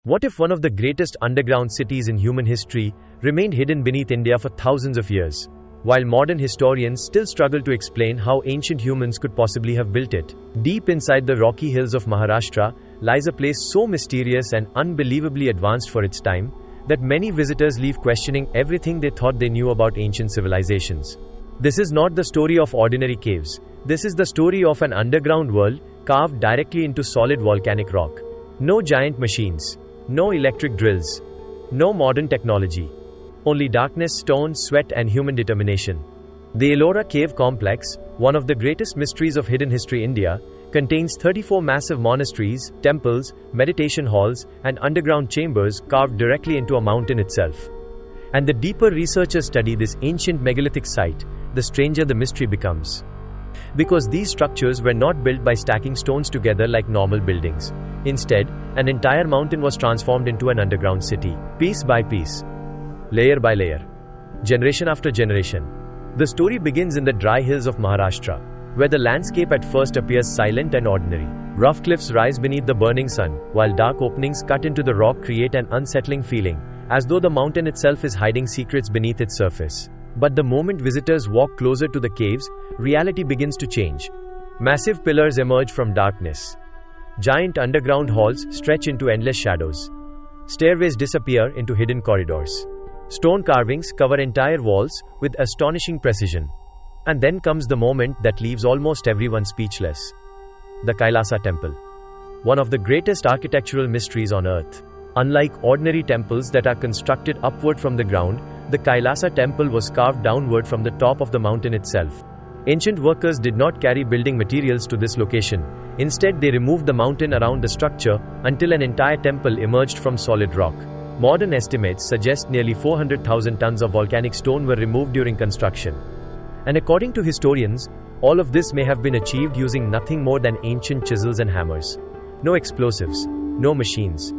What if one of the greatest underground cities in human history remained hidden beneath India for thousands of years? While modern historians still struggle to explain how ancient humans could possibly have built it, deep inside the rocky hills of Maharashtra lies a place so mysterious and unbelievably advanced for its time that many visitors leave questioning everything they thought they knew about ancient civilizations. This is not the story of ordinary caves. This is the story of an underground world carved directly into solid volcanic rock. No giant machines, no electric drills, no modern technology. Only darkness, stone, sweat, and human determination. The Ellora Cave Complex, one of the greatest mysteries of hidden history India, contains 34 massive monasteries, temples, meditation halls, and underground chambers carved directly into a mountain itself. And the deeper researchers study this ancient megalithic site, the stranger the mystery becomes. Because these structures were not built by stacking stones together like normal buildings. Instead, an entire mountain was transformed into an underground city, piece by piece, layer by layer, generation after generation. The story begins in the dry hills of Maharashtra, where the landscape at first appears silent and ordinary. Rough cliffs rise beneath the burning sun, while dark openings cut into the rock create an unsettling feeling, as though the mountain itself is hiding secrets beneath its surface. But the moment visitors walk closer to the caves, reality begins to change. Massive pillars emerge from darkness. Giant underground halls stretch into endless shadows. Stairways disappear into hidden corridors. Stone carvings cover entire walls with astonishing precision. And then comes the moment that leaves almost everyone speechless. The Kailasa Temple. One of the greatest architectural mysteries on earth. Unlike ordinary temples that are constructed upward from the ground, the Kailasa Temple was carved downward from the top of the mountain itself. Ancient workers did not carry building materials to this location. Instead, they removed the mountain around the structure until an entire temple emerged from solid rock. Modern estimates suggest nearly 400,000 tons of volcanic stone were removed during construction. And according to historians, all of this may have been achieved using nothing more than ancient chisels and hammers. No explosives, no machines.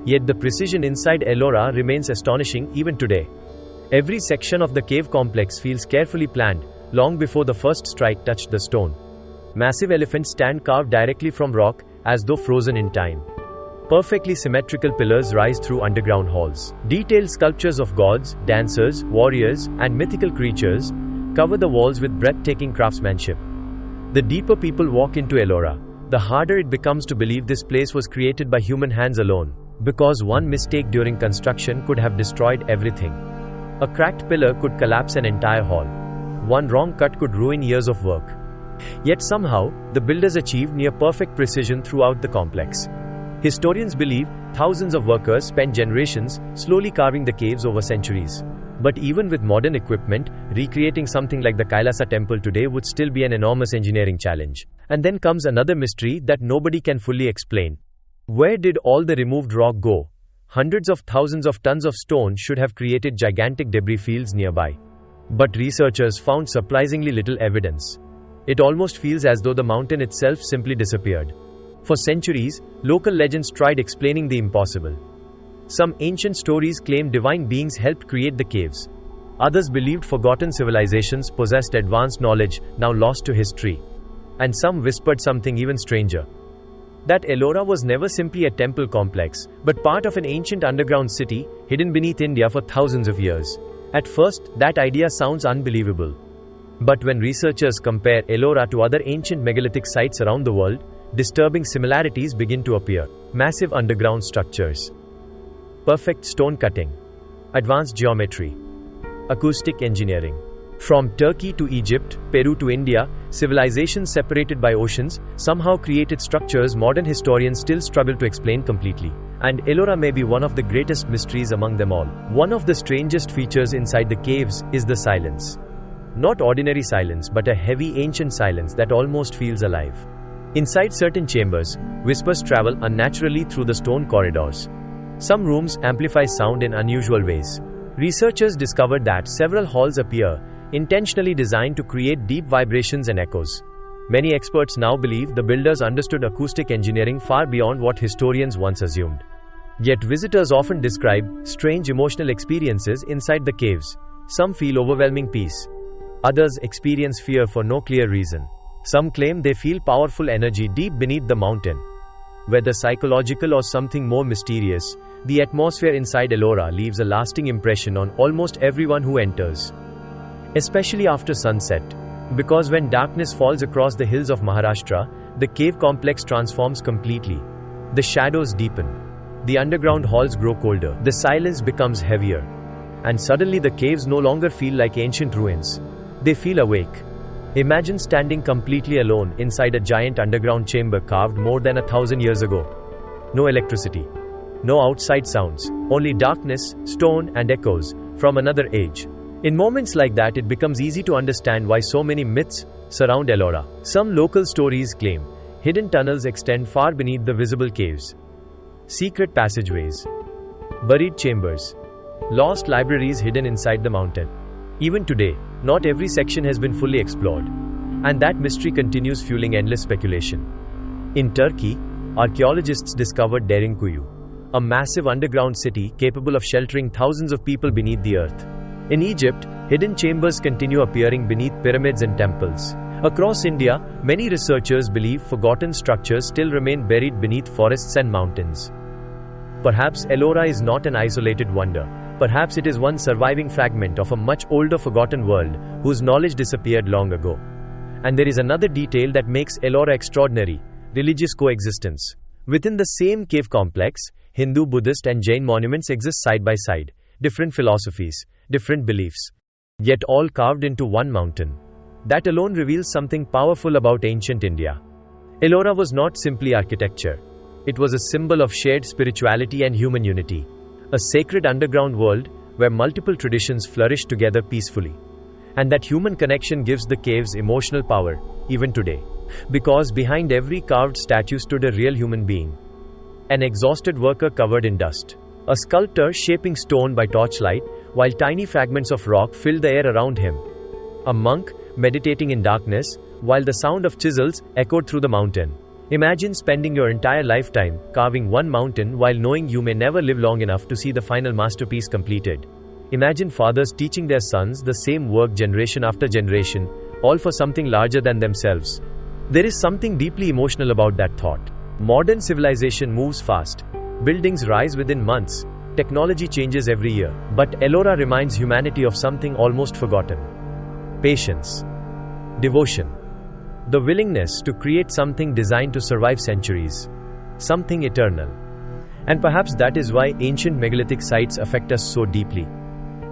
Yet the precision inside Ellora remains astonishing even today. Every section of the cave complex feels carefully planned, long before the first strike touched the stone. Massive elephants stand carved directly from rock, as though frozen in time. Perfectly symmetrical pillars rise through underground halls. Detailed sculptures of gods, dancers, warriors, and mythical creatures cover the walls with breathtaking craftsmanship. The deeper people walk into Ellora, the harder it becomes to believe this place was created by human hands alone, because one mistake during construction could have destroyed everything. A cracked pillar could collapse an entire hall. One wrong cut could ruin years of work. Yet somehow, the builders achieved near-perfect precision throughout the complex. Historians believe thousands of workers spent generations slowly carving the caves over centuries. But even with modern equipment, recreating something like the Kailasa Temple today would still be an enormous engineering challenge. And then comes another mystery that nobody can fully explain. Where did all the removed rock go? Hundreds of thousands of tons of stone should have created gigantic debris fields nearby. But researchers found surprisingly little evidence. It almost feels as though the mountain itself simply disappeared. For centuries, local legends tried explaining the impossible. Some ancient stories claimed divine beings helped create the caves. Others believed forgotten civilizations possessed advanced knowledge now lost to history. And some whispered something even stranger. That Ellora was never simply a temple complex, but part of an ancient underground city hidden beneath India for thousands of years. At first, that idea sounds unbelievable. But when researchers compare Ellora to other ancient megalithic sites around the world, disturbing similarities begin to appear. Massive underground structures, perfect stone cutting, advanced geometry, acoustic engineering. From Turkey to Egypt, Peru to India, civilizations separated by oceans somehow created structures modern historians still struggle to explain completely. And Ellora may be one of the greatest mysteries among them all. One of the strangest features inside the caves is the silence. Not ordinary silence, but a heavy ancient silence that almost feels alive. Inside certain chambers, whispers travel unnaturally through the stone corridors. Some rooms amplify sound in unusual ways. Researchers discovered that several halls appear intentionally designed to create deep vibrations and echoes. Many experts now believe the builders understood acoustic engineering far beyond what historians once assumed. Yet visitors often describe strange emotional experiences inside the caves. Some feel overwhelming peace. Others experience fear for no clear reason. Some claim they feel powerful energy deep beneath the mountain. Whether psychological or something more mysterious, The atmosphere inside Ellora leaves a lasting impression on almost everyone who enters, especially after sunset, because when darkness falls across the hills of Maharashtra, the cave complex transforms completely. The shadows deepen, the underground halls grow colder, the silence becomes heavier, and suddenly the caves no longer feel like ancient ruins. They feel awake. Imagine standing completely alone inside a giant underground chamber carved more than 1,000 years ago. No electricity, no outside sounds, only darkness, stone, and echoes from another age. In moments like that, it becomes easy to understand why so many myths surround Ellora. Some local stories claim hidden tunnels extend far beneath the visible caves, secret passageways, buried chambers, lost libraries hidden inside the mountain. Even today, not every section has been fully explored, and that mystery continues fueling endless speculation. In Turkey, archaeologists discovered Derinkuyu, a massive underground city capable of sheltering thousands of people beneath the earth. In Egypt, hidden chambers continue appearing beneath pyramids and temples. Across India, many researchers believe forgotten structures still remain buried beneath forests and mountains. Perhaps Ellora is not an isolated wonder. Perhaps it is one surviving fragment of a much older forgotten world whose knowledge disappeared long ago. And there is another detail that makes Ellora extraordinary: religious coexistence. Within the same cave complex, Hindu, Buddhist, and Jain monuments exist side by side. Different philosophies, different beliefs, yet all carved into one mountain. That alone reveals something powerful about ancient India. Ellora was not simply architecture. It was a symbol of shared spirituality and human unity. A sacred underground world where multiple traditions flourish together peacefully. And that human connection gives the caves emotional power, even today. Because behind every carved statue stood a real human being. An exhausted worker covered in dust. A sculptor shaping stone by torchlight, while tiny fragments of rock filled the air around him. A monk meditating in darkness, while the sound of chisels echoed through the mountain. Imagine spending your entire lifetime carving one mountain while knowing you may never live long enough to see the final masterpiece completed. Imagine fathers teaching their sons the same work generation after generation, all for something larger than themselves. There is something deeply emotional about that thought. Modern civilization moves fast. Buildings rise within months. Technology changes every year. But Ellora reminds humanity of something almost forgotten. Patience. Devotion. The willingness to create something designed to survive centuries. Something eternal. And perhaps that is why ancient megalithic sites affect us so deeply.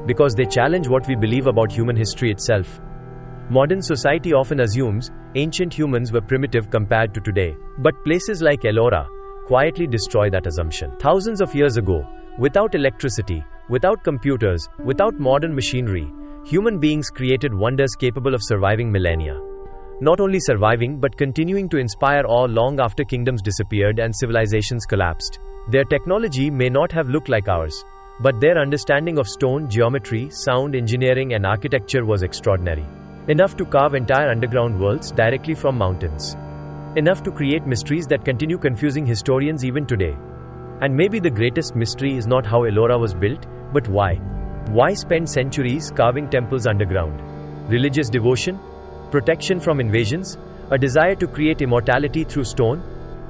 Because they challenge what we believe about human history itself. Modern society often assumes ancient humans were primitive compared to today. But places like Ellora quietly destroy that assumption. Thousands of years ago, without electricity, without computers, without modern machinery, human beings created wonders capable of surviving millennia. Not only surviving but continuing to inspire awe long after kingdoms disappeared and civilizations collapsed. Their technology may not have looked like ours, but their understanding of stone, geometry, sound engineering, and architecture was extraordinary. Enough to carve entire underground worlds directly from mountains. Enough to create mysteries that continue confusing historians even today. And maybe the greatest mystery is not how Ellora was built, but why. Why spend centuries carving temples underground? Religious devotion? Protection from invasions? A desire to create immortality through stone?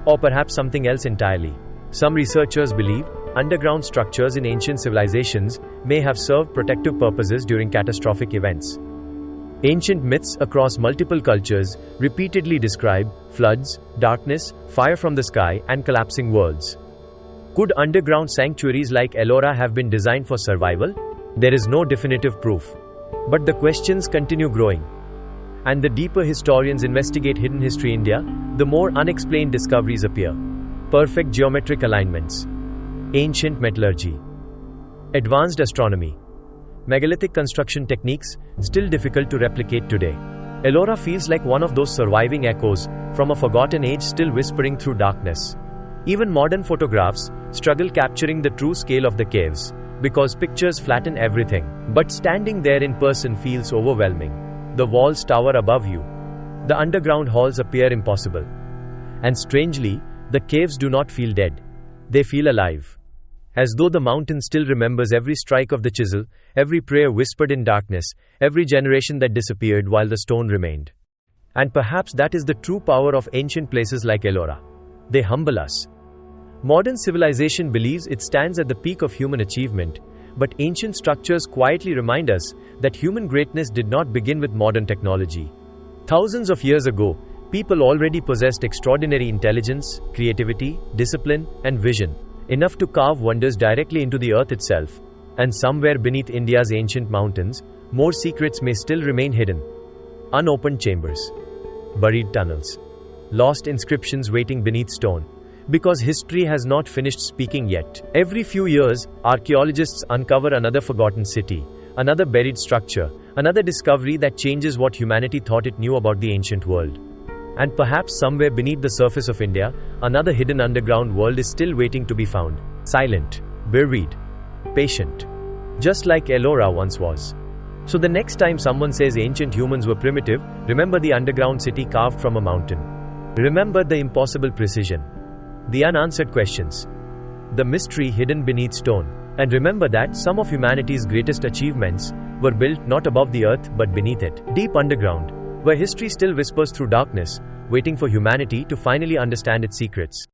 Or perhaps something else entirely? Some researchers believe underground structures in ancient civilizations may have served protective purposes during catastrophic events. Ancient myths across multiple cultures repeatedly describe floods, darkness, fire from the sky, and collapsing worlds. Could underground sanctuaries like Ellora have been designed for survival? There is no definitive proof. But the questions continue growing. And the deeper historians investigate hidden history India, the more unexplained discoveries appear. Perfect geometric alignments. Ancient metallurgy. Advanced astronomy. Megalithic construction techniques, still difficult to replicate today. Ellora feels like one of those surviving echoes from a forgotten age still whispering through darkness. Even modern photographs struggle capturing the true scale of the caves, because pictures flatten everything. But standing there in person feels overwhelming. The walls tower above you. The underground halls appear impossible. And strangely, the caves do not feel dead. They feel alive. As though the mountain still remembers every strike of the chisel, every prayer whispered in darkness, every generation that disappeared while the stone remained. And perhaps that is the true power of ancient places like Ellora. They humble us. Modern civilization believes it stands at the peak of human achievement, but ancient structures quietly remind us that human greatness did not begin with modern technology. Thousands of years ago, people already possessed extraordinary intelligence, creativity, discipline, and vision, enough to carve wonders directly into the earth itself. And somewhere beneath India's ancient mountains, more secrets may still remain hidden. Unopened chambers, buried tunnels, lost inscriptions waiting beneath stone. Because history has not finished speaking yet. Every few years, archaeologists uncover another forgotten city, another buried structure, another discovery that changes what humanity thought it knew about the ancient world. And perhaps somewhere beneath the surface of India, another hidden underground world is still waiting to be found. Silent, buried, patient. Just like Ellora once was. So the next time someone says ancient humans were primitive, remember the underground city carved from a mountain. Remember the impossible precision. The unanswered questions. The mystery hidden beneath stone. And remember that some of humanity's greatest achievements were built not above the earth but beneath it, deep underground, where history still whispers through darkness, waiting for humanity to finally understand its secrets.